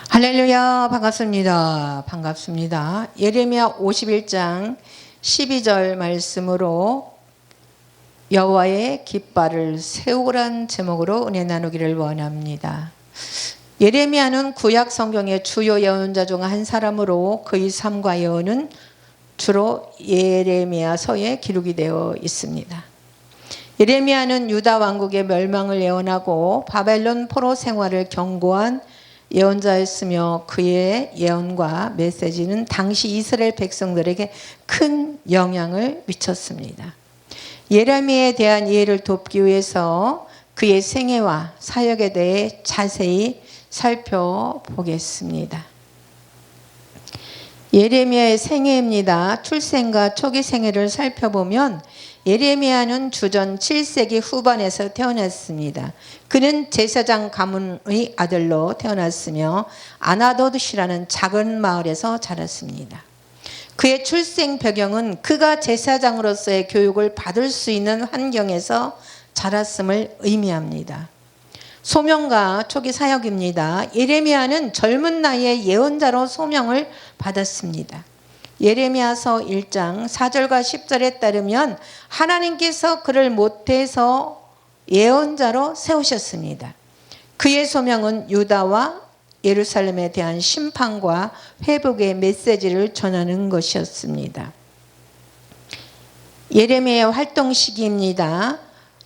할렐루야, 반갑습니다. 반갑습니다. 예레미야 51장 12절 말씀으로 여호와의 깃발을 세우란 제목으로 은혜 나누기를 원합니다. 예레미야는 구약 성경의 주요 예언자 중 한 사람으로 그의 삶과 예언은 주로 예레미야서에 기록이 되어 있습니다. 예레미야는 유다 왕국의 멸망을 예언하고 바벨론 포로 생활을 경고한 예언자였으며 그의 예언과 메시지는 당시 이스라엘 백성들에게 큰 영향을 미쳤습니다. 예레미야에 대한 이해를 돕기 위해서 그의 생애와 사역에 대해 자세히 살펴보겠습니다. 예레미야의 생애입니다. 출생과 초기 생애를 살펴보면 예레미야는 주전 7세기 후반에서 태어났습니다. 그는 제사장 가문의 아들로 태어났으며 아나도드시라는 작은 마을에서 자랐습니다. 그의 출생 배경은 그가 제사장으로서의 교육을 받을 수 있는 환경에서 자랐음을 의미합니다. 소명과 초기 사역입니다. 예레미야는 젊은 나이에 예언자로 소명을 받았습니다. 예레미야서 1장 4절과 10절에 따르면 하나님께서 그를 모태에서 예언자로 세우셨습니다. 그의 소명은 유다와 예루살렘에 대한 심판과 회복의 메시지를 전하는 것이었습니다. 예레미야의 활동 시기입니다.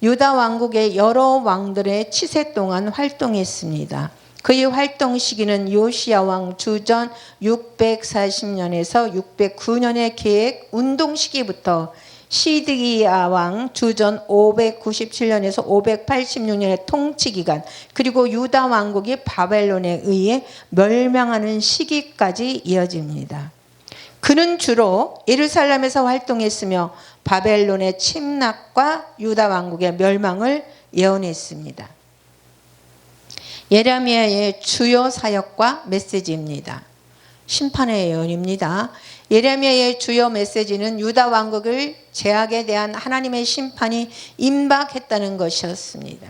유다 왕국의 여러 왕들의 치세 동안 활동했습니다. 그의 활동 시기는 요시야 왕 주전 640년에서 609년의 계획 운동 시기부터 시드기야 왕 주전 597년에서 586년의 통치 기간, 그리고 유다 왕국이 바벨론에 의해 멸망하는 시기까지 이어집니다. 그는 주로 예루살렘에서 활동했으며 바벨론의 침략과 유다 왕국의 멸망을 예언했습니다. 예레미야의 주요 사역과 메시지입니다. 심판의 예언입니다. 예레미야의 주요 메시지는 유다 왕국을 제약에 대한 하나님의 심판이 임박했다는 것이었습니다.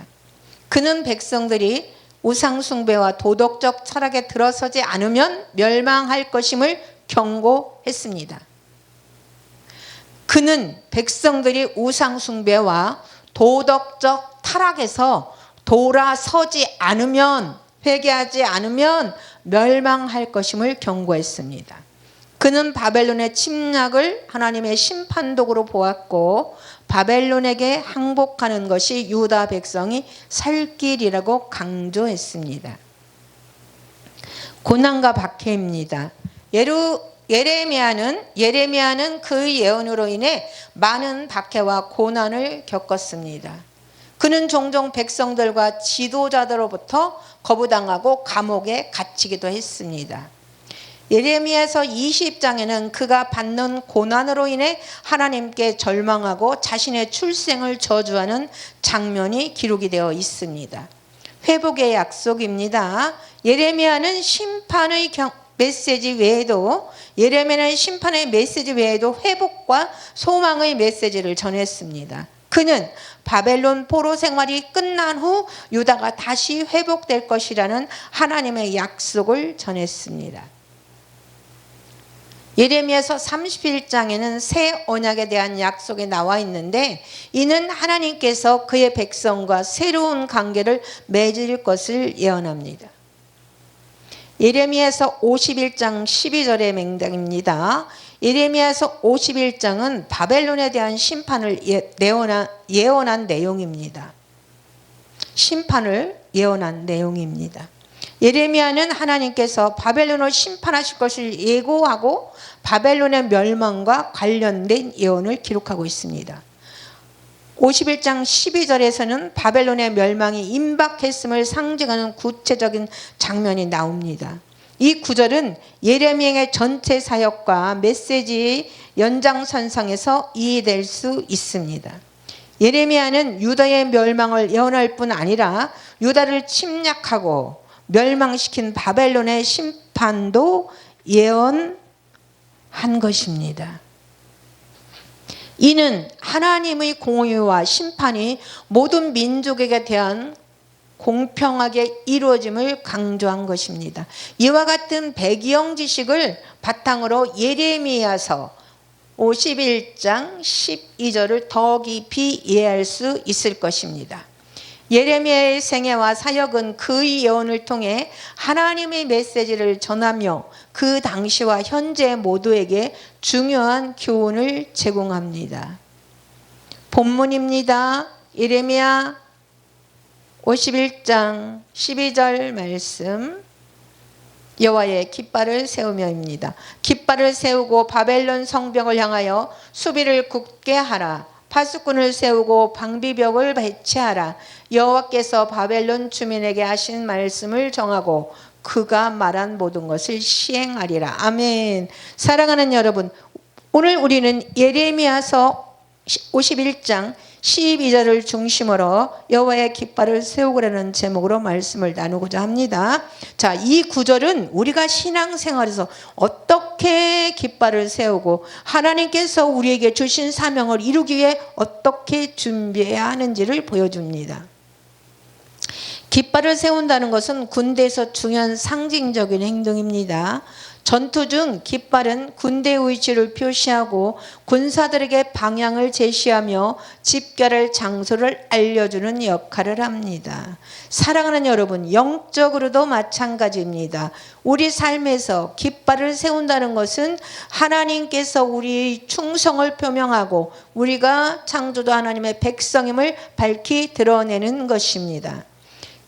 그는 백성들이 우상 숭배와 도덕적 철학에 들어서지 않으면 멸망할 것임을 경고했습니다. 그는 백성들이 우상 숭배와 도덕적 타락에서 돌아서지 않으면, 회개하지 않으면 멸망할 것임을 경고했습니다. 그는 바벨론의 침략을 하나님의 심판독으로 보았고 바벨론에게 항복하는 것이 유다 백성이 살 길이라고 강조했습니다. 고난과 박해입니다. 예레미야는 그 예언으로 인해 많은 박해와 고난을 겪었습니다. 그는 종종 백성들과 지도자들로부터 거부당하고 감옥에 갇히기도 했습니다. 예레미야서 20장에는 그가 받는 고난으로 인해 하나님께 절망하고 자신의 출생을 저주하는 장면이 기록이 되어 있습니다. 회복의 약속입니다. 예레미야는 심판의 메시지 외에도 회복과 소망의 메시지를 전했습니다. 그는 바벨론 포로 생활이 끝난 후 유다가 다시 회복될 것이라는 하나님의 약속을 전했습니다. 예레미야서 31장에는 새 언약에 대한 약속이 나와 있는데 이는 하나님께서 그의 백성과 새로운 관계를 맺을 것을 예언합니다. 예레미야서 51장 12절의 맹장입니다. 예레미야서 51장은 바벨론에 대한 심판을 예언한 내용입니다. 심판을 예언한 내용입니다. 예레미야는 하나님께서 바벨론을 심판하실 것을 예고하고 바벨론의 멸망과 관련된 예언을 기록하고 있습니다. 51장 12절에서는 바벨론의 멸망이 임박했음을 상징하는 구체적인 장면이 나옵니다. 이 구절은 예레미야의 전체 사역과 메시지의 연장선상에서 이해될 수 있습니다. 예레미야는 유다의 멸망을 예언할 뿐 아니라 유다를 침략하고 멸망시킨 바벨론의 심판도 예언한 것입니다. 이는 하나님의 공의와 심판이 모든 민족에게 대한 공평하게 이루어짐을 강조한 것입니다. 이와 같은 배경 지식을 바탕으로 예레미야서 51장 12절을 더 깊이 이해할 수 있을 것입니다. 예레미야의 생애와 사역은 그의 예언을 통해 하나님의 메시지를 전하며 그 당시와 현재 모두에게 중요한 교훈을 제공합니다. 본문입니다. 예레미야 51장 12절 말씀. 여호와의 깃발을 세우며입니다. 깃발을 세우고 바벨론 성벽을 향하여 수비를 굳게 하라. 파수꾼을 세우고 방비벽을 배치하라. 여호와께서 바벨론 주민에게 하신 말씀을 정하고 그가 말한 모든 것을 시행하리라. 아멘. 사랑하는 여러분, 오늘 우리는 예레미야서 51장 12절을 중심으로 여호와의 깃발을 세우고라는 제목으로 말씀을 나누고자 합니다. 자, 이 구절은 우리가 신앙생활에서 어떻게 깃발을 세우고 하나님께서 우리에게 주신 사명을 이루기 위해 어떻게 준비해야 하는지를 보여줍니다. 깃발을 세운다는 것은 군대에서 중요한 상징적인 행동입니다. 전투 중 깃발은 군대의 위치를 표시하고 군사들에게 방향을 제시하며 집결할 장소를 알려주는 역할을 합니다. 사랑하는 여러분, 영적으로도 마찬가지입니다. 우리 삶에서 깃발을 세운다는 것은 하나님께서 우리의 충성을 표명하고 우리가 창조주 하나님의 백성임을 밝히 드러내는 것입니다.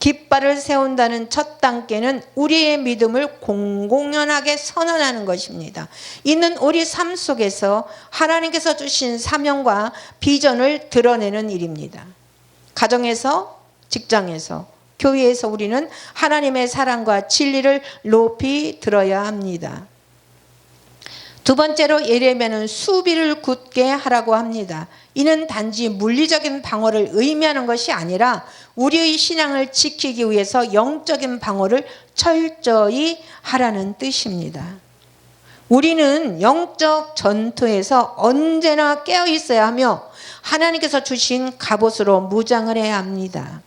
깃발을 세운다는 첫 단계는 우리의 믿음을 공공연하게 선언하는 것입니다. 이는 우리 삶 속에서 하나님께서 주신 사명과 비전을 드러내는 일입니다. 가정에서, 직장에서, 교회에서 우리는 하나님의 사랑과 진리를 높이 들어야 합니다. 두 번째로 예레미야는 수비를 굳게 하라고 합니다. 이는 단지 물리적인 방어를 의미하는 것이 아니라 우리의 신앙을 지키기 위해서 영적인 방어를 철저히 하라는 뜻입니다. 우리는 영적 전투에서 언제나 깨어 있어야 하며 하나님께서 주신 갑옷으로 무장을 해야 합니다.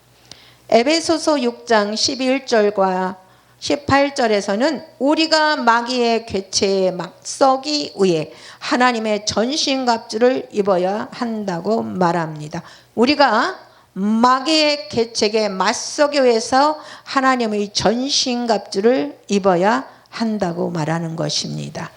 에베소서 6장 11절과 18절에서는 우리가 마귀의 궤체에 맞서기 위해 하나님의 전신갑주를 입어야 한다고 말합니다. 우리가 마귀의 궤체에 맞서기 위해서 하나님의 전신갑주를 입어야 한다고 말하는 것입니다.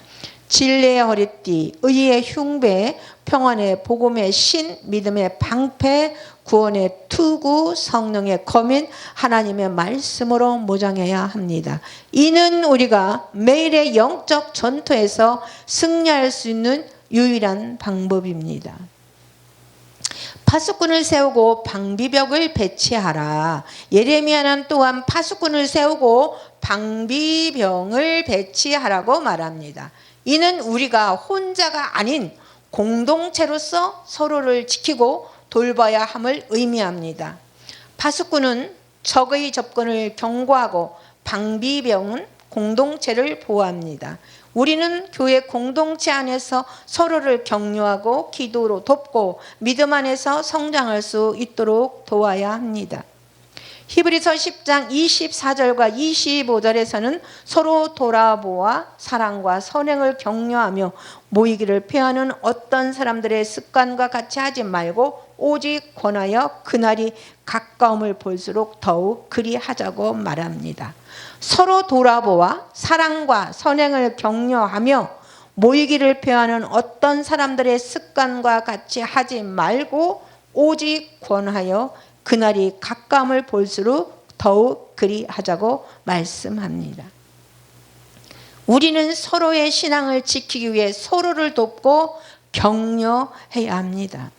진리의 허리띠, 의의 흉배, 평안의 복음의 신, 믿음의 방패, 구원의 투구, 성령의 검인, 하나님의 말씀으로 무장해야 합니다. 이는 우리가 매일의 영적 전투에서 승리할 수 있는 유일한 방법입니다. 파수꾼을 세우고 방비벽을 배치하라. 예레미야는 또한 파수꾼을 세우고 방비병을 배치하라고 말합니다. 이는 우리가 혼자가 아닌 공동체로서 서로를 지키고 돌봐야 함을 의미합니다. 파수꾼은 적의 접근을 경고하고 방비병은 공동체를 보호합니다. 우리는 교회 공동체 안에서 서로를 격려하고 기도로 돕고 믿음 안에서 성장할 수 있도록 도와야 합니다. 히브리서 10장 24절과 25절에서는 서로 돌아보아 사랑과 선행을 격려하며 모이기를 피하는 어떤 사람들의 습관과 같이 하지 말고 오직 권하여 그날이 가까움을 볼수록 더욱 그리 하자고 말합니다. 서로 돌아보아 사랑과 선행을 격려하며 모이기를 피하는 어떤 사람들의 습관과 같이 하지 말고 오직 권하여 그날이 가까움을 볼수록 더욱 그리 하자고 말씀합니다. 우리는 서로의 신앙을 지키기 위해 서로를 돕고 격려해야 합니다.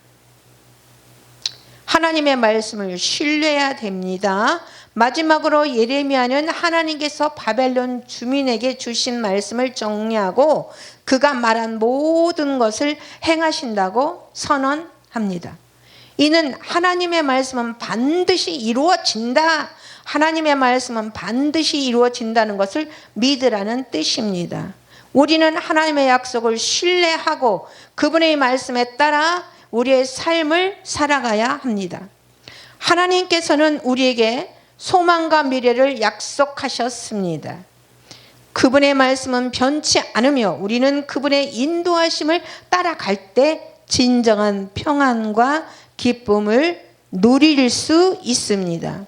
하나님의 말씀을 신뢰해야 됩니다. 마지막으로 예레미야는 하나님께서 바벨론 주민에게 주신 말씀을 정리하고 그가 말한 모든 것을 행하신다고 선언합니다. 이는 하나님의 말씀은 반드시 이루어진다. 하나님의 말씀은 반드시 이루어진다는 것을 믿으라는 뜻입니다. 우리는 하나님의 약속을 신뢰하고 그분의 말씀에 따라 우리의 삶을 살아가야 합니다. 하나님께서는 우리에게 소망과 미래를 약속하셨습니다. 그분의 말씀은 변치 않으며 우리는 그분의 인도하심을 따라갈 때 진정한 평안과 기쁨을 누릴 수 있습니다.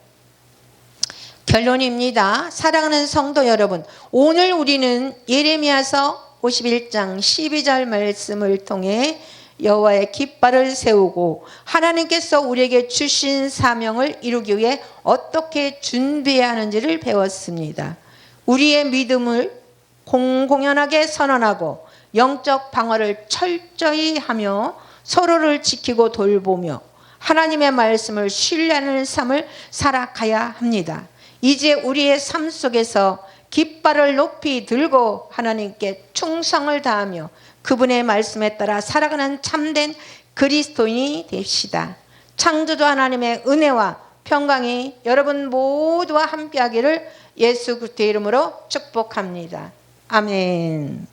결론입니다. 사랑하는 성도 여러분, 오늘 우리는 예레미야서 51장 12절 말씀을 통해 여호와의 깃발을 세우고 하나님께서 우리에게 주신 사명을 이루기 위해 어떻게 준비해야 하는지를 배웠습니다. 우리의 믿음을 공공연하게 선언하고 영적 방어를 철저히 하며 서로를 지키고 돌보며 하나님의 말씀을 신뢰하는 삶을 살아가야 합니다. 이제 우리의 삶 속에서 깃발을 높이 들고 하나님께 충성을 다하며 그분의 말씀에 따라 살아가는 참된 그리스도인이 됩시다. 창조주 하나님의 은혜와 평강이 여러분 모두와 함께하기를 예수 그리스도의 이름으로 축복합니다. 아멘.